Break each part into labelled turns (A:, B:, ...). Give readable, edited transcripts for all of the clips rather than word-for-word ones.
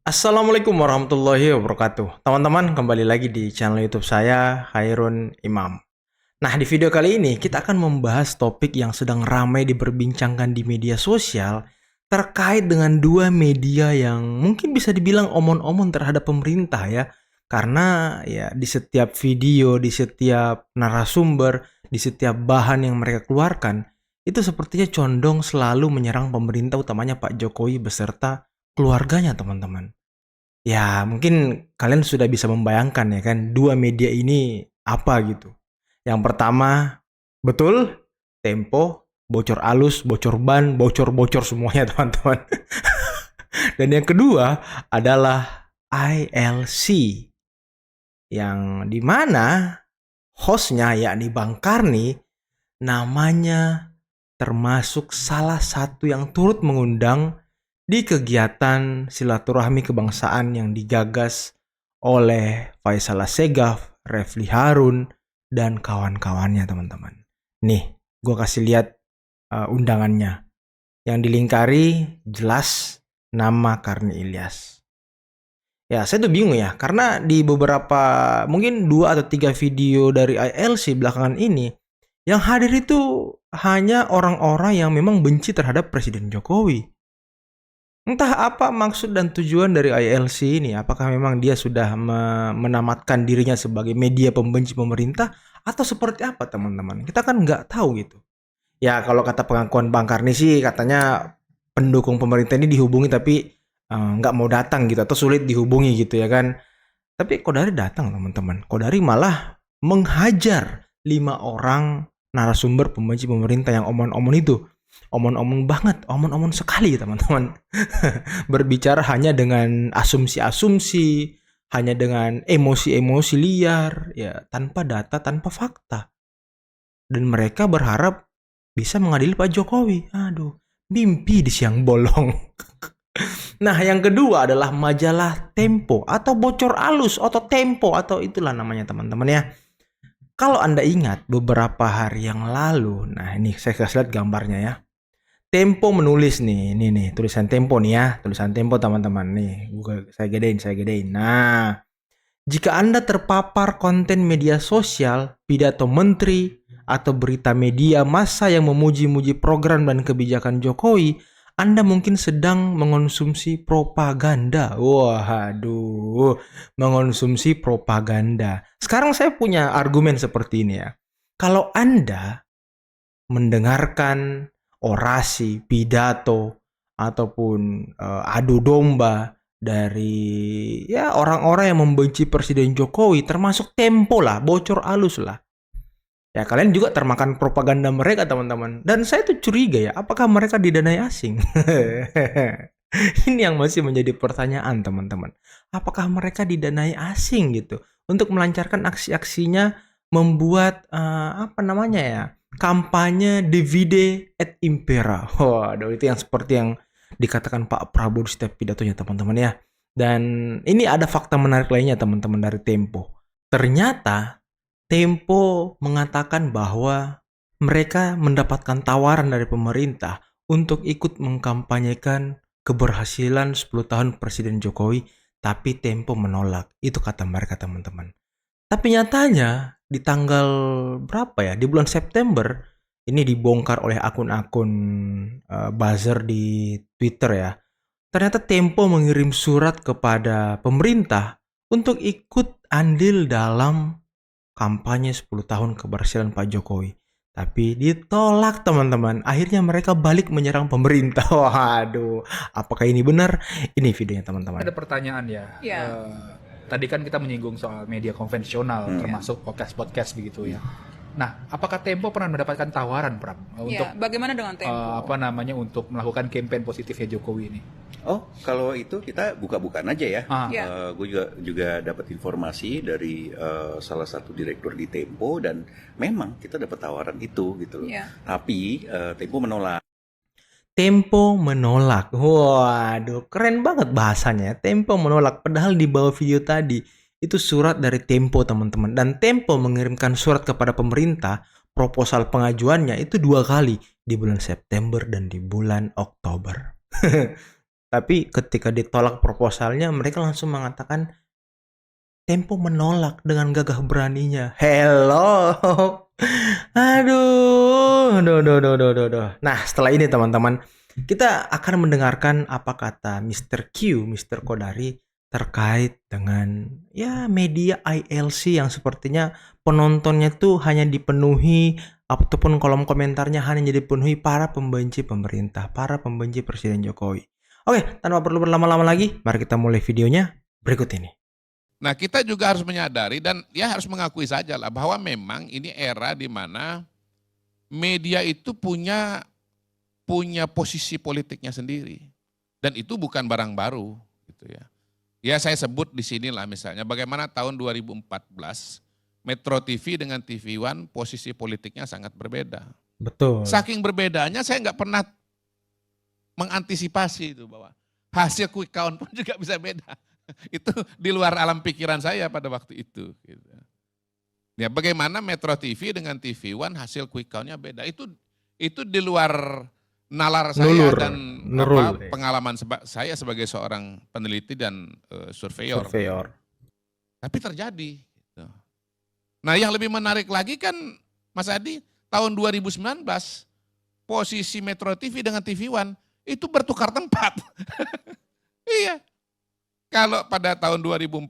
A: Assalamualaikum warahmatullahi wabarakatuh. Teman-teman, kembali lagi di channel YouTube saya, Hairun Imam. Nah, di video kali ini kita akan membahas topik yang sedang ramai diperbincangkan di media sosial terkait dengan dua media yang mungkin bisa dibilang omon-omon terhadap pemerintah ya. Karena ya di setiap video, di setiap narasumber, di setiap bahan yang mereka keluarkan, itu sepertinya condong selalu menyerang pemerintah, utamanya Pak Jokowi beserta keluarganya, teman-teman. Ya, mungkin kalian sudah bisa membayangkan ya kan, dua media ini apa gitu. Yang pertama, betul, Tempo, bocor alus, bocor ban, bocor-bocor semuanya teman-teman. Dan yang kedua adalah ILC, yang dimana hostnya yakni Bang Karni namanya termasuk salah satu yang turut mengundang di kegiatan silaturahmi kebangsaan yang digagas oleh Faisal Assegaf, Refli Harun, dan kawan-kawannya teman-teman. Nih, gue kasih lihat undangannya. Yang dilingkari jelas nama Karni Ilyas. Ya, saya tuh bingung ya, karena di beberapa, mungkin 2 atau 3 video dari ILC belakangan ini, yang hadir itu hanya orang-orang yang memang benci terhadap Presiden Jokowi. Entah apa maksud dan tujuan dari ILC ini, apakah memang dia sudah menamatkan dirinya sebagai media pembenci pemerintah, atau seperti apa teman-teman? Kita kan nggak tahu gitu. Ya kalau kata pengakuan Bang Karni sih katanya pendukung pemerintah ini dihubungi tapi nggak mau datang gitu atau sulit dihubungi gitu ya kan. Tapi Kodari datang teman-teman. Kodari malah menghajar 5 orang narasumber pembenci pemerintah yang omon-omon itu. Omon-omon banget, omon-omon sekali teman-teman. Berbicara hanya dengan asumsi-asumsi, hanya dengan emosi-emosi liar, ya tanpa data, tanpa fakta. Dan mereka berharap bisa mengadili Pak Jokowi. Aduh, mimpi di siang bolong. Nah, yang kedua adalah majalah Tempo atau bocor alus atau Tempo atau itulah namanya teman-teman ya. Kalau Anda ingat beberapa hari yang lalu, nah ini saya kasih lihat gambarnya ya. Tempo menulis nih, ini nih tulisan Tempo nih ya, tulisan Tempo teman-teman nih. Saya gedein. Nah, jika Anda terpapar konten media sosial, pidato menteri, atau berita media massa yang memuji-muji program dan kebijakan Jokowi, Anda mungkin sedang mengonsumsi propaganda. Waduh, mengonsumsi propaganda. Sekarang saya punya argumen seperti ini ya. Kalau Anda mendengarkan orasi, pidato, ataupun adu domba dari ya orang-orang yang membenci Presiden Jokowi, termasuk Tempo lah, bocor alus lah. Ya kalian juga termakan propaganda mereka teman-teman. Dan saya tuh curiga ya, apakah mereka didanai asing? Ini yang masih menjadi pertanyaan teman-teman. Apakah mereka didanai asing gitu untuk melancarkan aksi-aksinya membuat apa namanya ya, kampanye divide et impera. Waduh, itu yang seperti yang dikatakan Pak Prabowo di setiap pidatonya teman-teman ya. Dan ini ada fakta menarik lainnya teman-teman dari Tempo. Ternyata Tempo mengatakan bahwa mereka mendapatkan tawaran dari pemerintah untuk ikut mengkampanyekan keberhasilan 10 tahun Presiden Jokowi, tapi Tempo menolak. Itu kata mereka teman-teman. Tapi nyatanya di tanggal berapa ya? Di bulan September ini dibongkar oleh akun-akun buzzer di Twitter ya. Ternyata Tempo mengirim surat kepada pemerintah untuk ikut andil dalam kampanye 10 tahun keberhasilan Pak Jokowi. Tapi ditolak teman-teman. Akhirnya mereka balik menyerang pemerintah. Waduh, apakah ini benar? Ini videonya teman-teman.
B: Ada pertanyaan ya.
C: Iya.
B: Tadi kan kita menyinggung soal media konvensional, termasuk podcast-podcast begitu ya. Nah, apakah Tempo pernah mendapatkan tawaran, Pram, untuk
C: Ya, bagaimana dengan Tempo?
B: untuk melakukan campaign positifnya Jokowi ini?
D: Oh, kalau itu kita buka-bukaan aja ya.
C: Ya.
D: Gue juga dapat informasi dari salah satu direktur di Tempo dan memang kita dapat tawaran itu gitu loh.
C: Ya.
D: Tapi Tempo menolak.
A: Tempo menolak. Waduh, keren banget bahasanya. Tempo menolak. Padahal di bawah video tadi itu surat dari Tempo teman-teman. Dan Tempo mengirimkan surat kepada pemerintah. Proposal pengajuannya itu 2 kali. Di bulan September dan di bulan Oktober. Tapi ketika ditolak proposalnya, mereka langsung mengatakan Tempo menolak dengan gagah beraninya. Hello. Aduh. Nah, setelah ini teman-teman, kita akan mendengarkan apa kata Mr. Q, Mr. Kodari terkait dengan ya media ILC yang sepertinya penontonnya tuh hanya dipenuhi ataupun kolom komentarnya hanya dipenuhi para pembenci pemerintah, para pembenci Presiden Jokowi. Oke, tanpa perlu berlama-lama lagi, mari kita mulai videonya berikut ini.
C: Nah, kita juga harus menyadari dan ya harus mengakui saja lah bahwa memang ini era di mana media itu punya posisi politiknya sendiri. Dan itu bukan barang baru gitu ya. Ya saya sebut di sini lah misalnya bagaimana tahun 2014 Metro TV dengan TV One posisi politiknya sangat berbeda.
A: Betul.
C: Saking berbedanya saya nggak pernah mengantisipasi itu bahwa hasil quick count pun juga bisa beda. Itu di luar alam pikiran saya pada waktu itu. Gitu. Ya, bagaimana Metro TV dengan TV One hasil quick count-nya beda. Itu di luar nalar saya dan pengalaman saya sebagai seorang peneliti dan surveyor. Tapi terjadi. Gitu. Nah yang lebih menarik lagi kan Mas Adi, tahun 2019 posisi Metro TV dengan TV One itu bertukar tempat. Iya. Kalau pada tahun 2014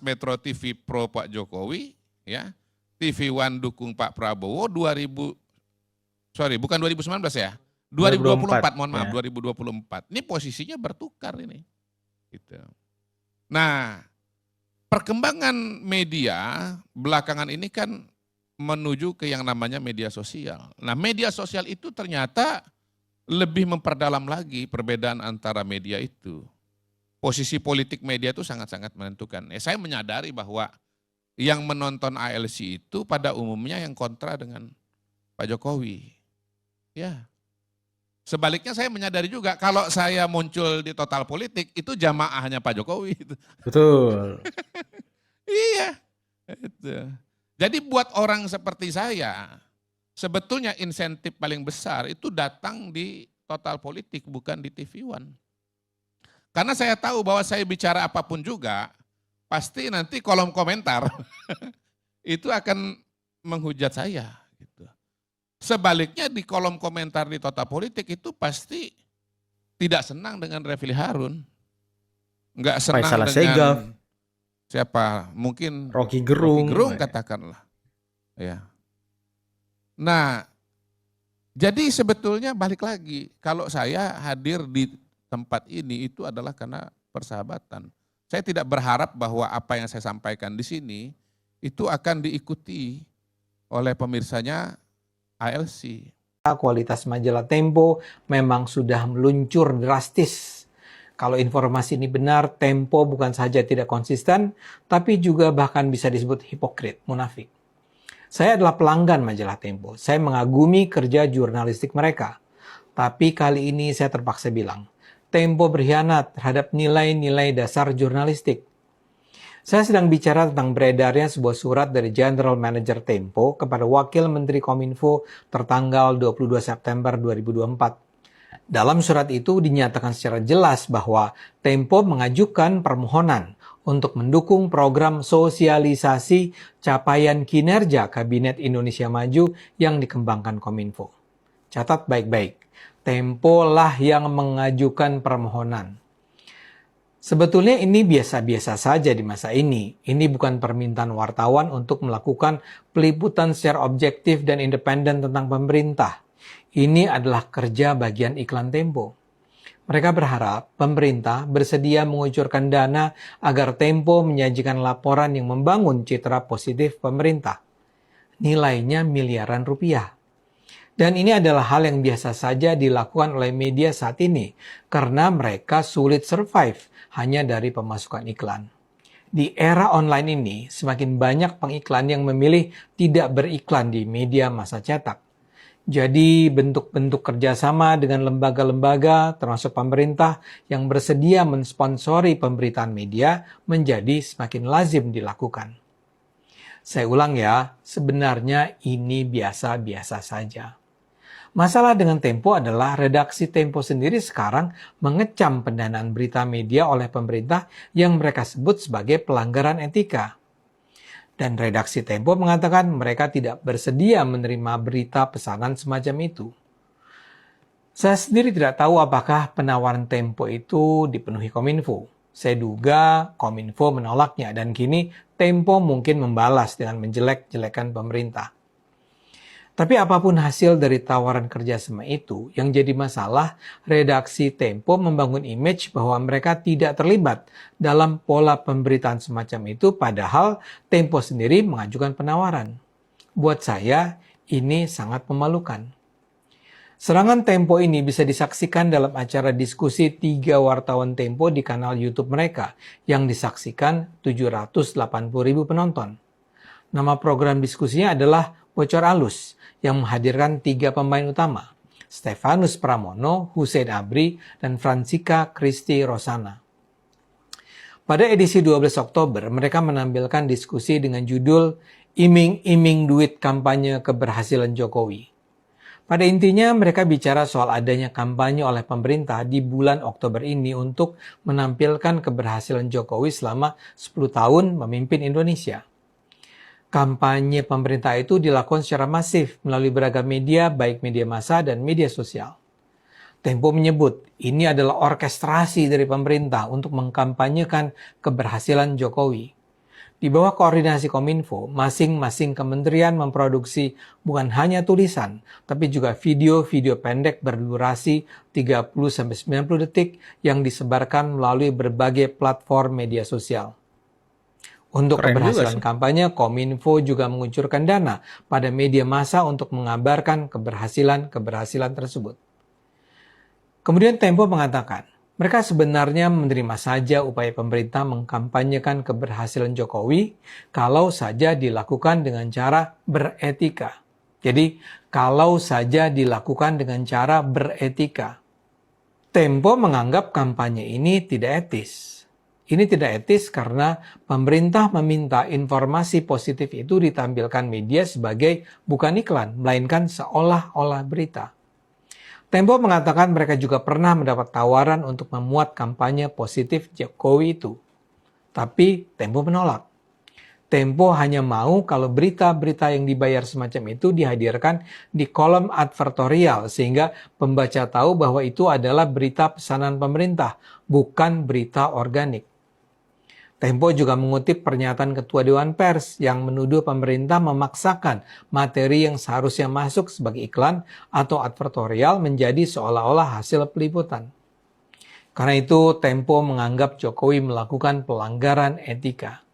C: Metro TV pro Pak Jokowi, ya, TV One dukung Pak Prabowo, bukan 2019 ya, 2024, mohon maaf, ya. 2024. Ini posisinya bertukar ini. Gitu. Nah, perkembangan media belakangan ini kan menuju ke yang namanya media sosial. Nah, media sosial itu ternyata lebih memperdalam lagi perbedaan antara media itu. Posisi politik media itu sangat-sangat menentukan. Saya menyadari bahwa yang menonton ALC itu pada umumnya yang kontra dengan Pak Jokowi. Ya. Sebaliknya saya menyadari juga kalau saya muncul di Total Politik itu jamaahnya Pak Jokowi.
A: Betul.
C: Iya. Itu. Jadi buat orang seperti saya, sebetulnya insentif paling besar itu datang di Total Politik bukan di TV One. Karena saya tahu bahwa saya bicara apapun juga, pasti nanti kolom komentar itu akan menghujat saya. Gitu. Sebaliknya di kolom komentar di Total Politik itu pasti tidak senang dengan Refli Harun. Enggak senang dengan
A: Segaf.
C: Siapa? Mungkin
A: Rocky Gerung
C: katakanlah. Ya. Nah, jadi sebetulnya balik lagi, kalau saya hadir di tempat ini itu adalah karena persahabatan. Saya tidak berharap bahwa apa yang saya sampaikan di sini itu akan diikuti oleh pemirsanya ALC.
E: Kualitas majalah Tempo memang sudah meluncur drastis. Kalau informasi ini benar, Tempo bukan saja tidak konsisten, tapi juga bahkan bisa disebut hipokrit, munafik. Saya adalah pelanggan majalah Tempo. Saya mengagumi kerja jurnalistik mereka. Tapi kali ini saya terpaksa bilang, Tempo berkhianat terhadap nilai-nilai dasar jurnalistik. Saya sedang bicara tentang beredarnya sebuah surat dari General Manager Tempo kepada Wakil Menteri Kominfo tertanggal 22 September 2024. Dalam surat itu dinyatakan secara jelas bahwa Tempo mengajukan permohonan untuk mendukung program sosialisasi capaian kinerja Kabinet Indonesia Maju yang dikembangkan Kominfo. Catat baik-baik. Tempo lah yang mengajukan permohonan. Sebetulnya ini biasa-biasa saja di masa ini. Ini bukan permintaan wartawan untuk melakukan peliputan secara objektif dan independen tentang pemerintah. Ini adalah kerja bagian iklan Tempo. Mereka berharap pemerintah bersedia mengucurkan dana agar Tempo menyajikan laporan yang membangun citra positif pemerintah. Nilainya miliaran rupiah. Dan ini adalah hal yang biasa saja dilakukan oleh media saat ini, karena mereka sulit survive hanya dari pemasukan iklan. Di era online ini, semakin banyak pengiklan yang memilih tidak beriklan di media masa cetak. Jadi bentuk-bentuk kerjasama dengan lembaga-lembaga, termasuk pemerintah, yang bersedia mensponsori pemberitaan media menjadi semakin lazim dilakukan. Saya ulang ya, sebenarnya ini biasa-biasa saja. Masalah dengan Tempo adalah redaksi Tempo sendiri sekarang mengecam pendanaan berita media oleh pemerintah yang mereka sebut sebagai pelanggaran etika. Dan redaksi Tempo mengatakan mereka tidak bersedia menerima berita pesanan semacam itu. Saya sendiri tidak tahu apakah penawaran Tempo itu dipenuhi Kominfo. Saya duga Kominfo menolaknya dan kini Tempo mungkin membalas dengan menjelek-jelekan pemerintah. Tapi apapun hasil dari tawaran kerjasama itu, yang jadi masalah, redaksi Tempo membangun image bahwa mereka tidak terlibat dalam pola pemberitaan semacam itu, padahal Tempo sendiri mengajukan penawaran. Buat saya, ini sangat memalukan. Serangan Tempo ini bisa disaksikan dalam acara diskusi 3 wartawan Tempo di kanal YouTube mereka, yang disaksikan 780.000 penonton. Nama program diskusinya adalah Bocor Alus, yang menghadirkan 3 pemain utama, Stefanus Pramono, Hussein Abri, dan Fransika Kristi Rosana. Pada edisi 12 Oktober, mereka menampilkan diskusi dengan judul Iming-iming duit kampanye keberhasilan Jokowi. Pada intinya, mereka bicara soal adanya kampanye oleh pemerintah di bulan Oktober ini untuk menampilkan keberhasilan Jokowi selama 10 tahun memimpin Indonesia. Kampanye pemerintah itu dilakukan secara masif melalui beragam media, baik media massa dan media sosial. Tempo menyebut ini adalah orkestrasi dari pemerintah untuk mengkampanyekan keberhasilan Jokowi. Di bawah koordinasi Kominfo, masing-masing kementerian memproduksi bukan hanya tulisan, tapi juga video-video pendek berdurasi 30-90 detik yang disebarkan melalui berbagai platform media sosial. Untuk
A: Keren
E: keberhasilan
A: juga sih.
E: kampanye, Kominfo juga mengucurkan dana pada media massa untuk mengabarkan keberhasilan tersebut. Kemudian Tempo mengatakan, mereka sebenarnya menerima saja upaya pemerintah mengkampanyekan keberhasilan Jokowi kalau saja dilakukan dengan cara beretika. Jadi, kalau saja dilakukan dengan cara beretika. Tempo menganggap kampanye ini tidak etis. Ini tidak etis karena pemerintah meminta informasi positif itu ditampilkan media sebagai bukan iklan, melainkan seolah-olah berita. Tempo mengatakan mereka juga pernah mendapat tawaran untuk memuat kampanye positif Jokowi itu. Tapi Tempo menolak. Tempo hanya mau kalau berita-berita yang dibayar semacam itu dihadirkan di kolom advertorial sehingga pembaca tahu bahwa itu adalah berita pesanan pemerintah, bukan berita organik. Tempo juga mengutip pernyataan Ketua Dewan Pers yang menuduh pemerintah memaksakan materi yang seharusnya masuk sebagai iklan atau advertorial menjadi seolah-olah hasil peliputan. Karena itu, Tempo menganggap Jokowi melakukan pelanggaran etika.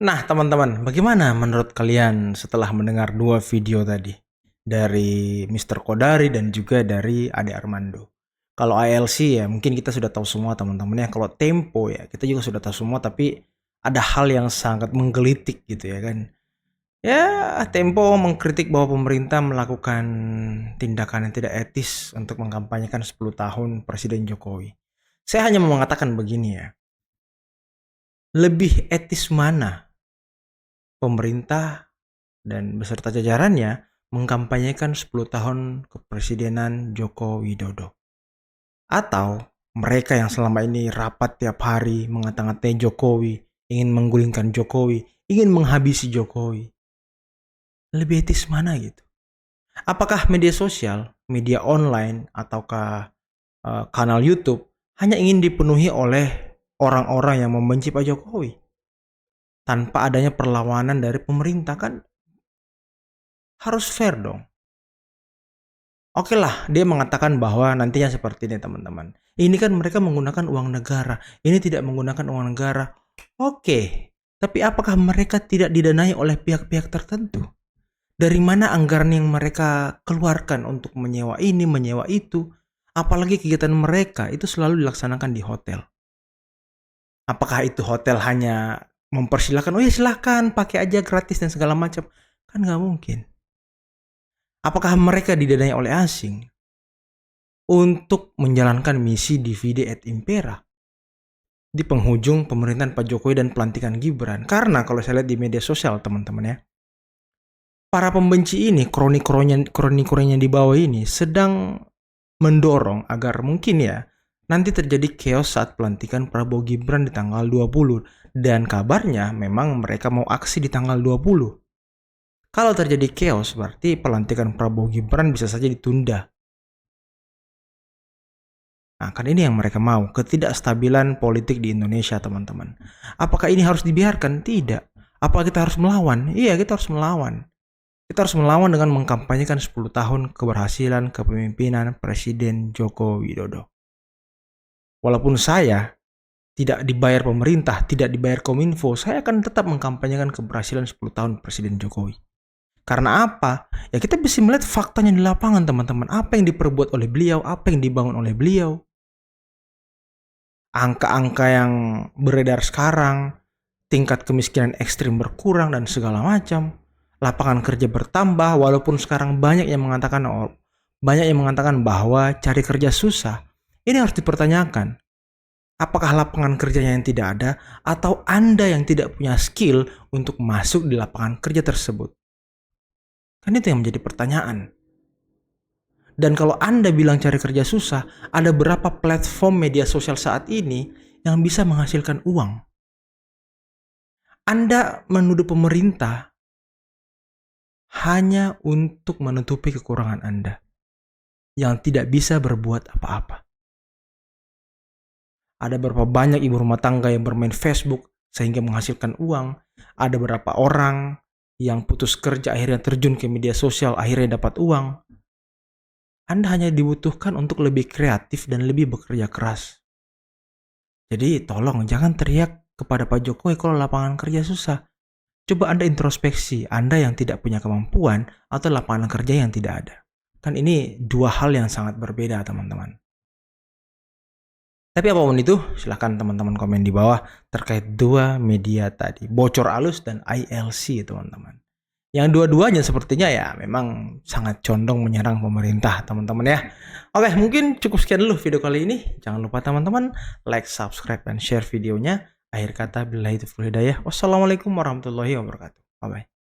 A: Nah, teman-teman, bagaimana menurut kalian setelah mendengar 2 video tadi? Dari Mr. Kodari dan juga dari Ade Armando. Kalau ALC ya mungkin kita sudah tahu semua teman-teman ya. Kalau Tempo ya kita juga sudah tahu semua, tapi ada hal yang sangat menggelitik gitu ya kan. Ya, Tempo mengkritik bahwa pemerintah melakukan tindakan yang tidak etis untuk mengkampanyekan 10 tahun Presiden Jokowi. Saya hanya mau mengatakan begini ya. Lebih etis mana pemerintah dan beserta jajarannya mengkampanyekan 10 tahun kepresidenan Joko Widodo? Atau mereka yang selama ini rapat tiap hari mengata-ngatai Jokowi, ingin menggulingkan Jokowi, ingin menghabisi Jokowi. Lebih etis mana gitu? Apakah media sosial, media online, ataukah kanal YouTube hanya ingin dipenuhi oleh orang-orang yang membenci Pak Jokowi? Tanpa adanya perlawanan dari pemerintah kan harus fair dong. Oke lah, dia mengatakan bahwa nantinya seperti ini teman-teman. Ini kan mereka menggunakan uang negara. Ini tidak menggunakan uang negara. Oke, tapi apakah mereka tidak didanai oleh pihak-pihak tertentu? Dari mana anggaran yang mereka keluarkan untuk menyewa ini, menyewa itu? Apalagi kegiatan mereka itu selalu dilaksanakan di hotel. Apakah itu hotel hanya mempersilahkan, oh ya silahkan pakai aja gratis dan segala macam? Kan nggak mungkin. Apakah mereka didanai oleh asing untuk menjalankan misi Divide et Impera di penghujung pemerintahan Pak Jokowi dan pelantikan Gibran? Karena kalau saya lihat di media sosial teman-teman ya, Para pembenci ini, kroni-kroninya di bawah ini sedang mendorong agar mungkin ya nanti terjadi chaos saat pelantikan Prabowo Gibran di tanggal 20. Dan kabarnya memang mereka mau aksi di tanggal 20. Kalau terjadi chaos berarti pelantikan Prabowo Gibran bisa saja ditunda. Nah, kan ini yang mereka mau, ketidakstabilan politik di Indonesia, teman-teman. Apakah ini harus dibiarkan? Tidak. Apakah kita harus melawan? Iya, kita harus melawan. Kita harus melawan dengan mengkampanyekan 10 tahun keberhasilan kepemimpinan Presiden Joko Widodo. Walaupun saya tidak dibayar pemerintah, tidak dibayar Kominfo, saya akan tetap mengkampanyekan keberhasilan 10 tahun Presiden Jokowi. Karena apa? Ya kita bisa melihat faktanya di lapangan, teman-teman. Apa yang diperbuat oleh beliau, apa yang dibangun oleh beliau. Angka-angka yang beredar sekarang, tingkat kemiskinan ekstrim berkurang dan segala macam. Lapangan kerja bertambah, walaupun sekarang banyak yang mengatakan bahwa cari kerja susah. Ini harus dipertanyakan. Apakah lapangan kerjanya yang tidak ada, atau Anda yang tidak punya skill untuk masuk di lapangan kerja tersebut? Kan itu yang menjadi pertanyaan. Dan kalau Anda bilang cari kerja susah, ada berapa platform media sosial saat ini yang bisa menghasilkan uang? Anda menuduh pemerintah hanya untuk menutupi kekurangan Anda yang tidak bisa berbuat apa-apa. Ada berapa banyak ibu rumah tangga yang bermain Facebook sehingga menghasilkan uang. Ada berapa orang yang putus kerja akhirnya terjun ke media sosial akhirnya dapat uang. Anda hanya dibutuhkan untuk lebih kreatif dan lebih bekerja keras. Jadi tolong jangan teriak kepada Pak Jokowi kalau lapangan kerja susah. Coba Anda introspeksi, Anda yang tidak punya kemampuan atau lapangan kerja yang tidak ada. Kan ini dua hal yang sangat berbeda, teman-teman. Tapi apapun itu, silahkan teman-teman komen di bawah terkait dua media tadi, Bocor Alus dan ILC, teman-teman. Yang dua-duanya sepertinya ya memang sangat condong menyerang pemerintah, teman-teman ya. Oke, mungkin cukup sekian dulu video kali ini. Jangan lupa teman-teman like, subscribe, dan share videonya. Akhir kata, billahi taufiq wal hidayah. Wassalamualaikum warahmatullahi wabarakatuh. Bye-bye.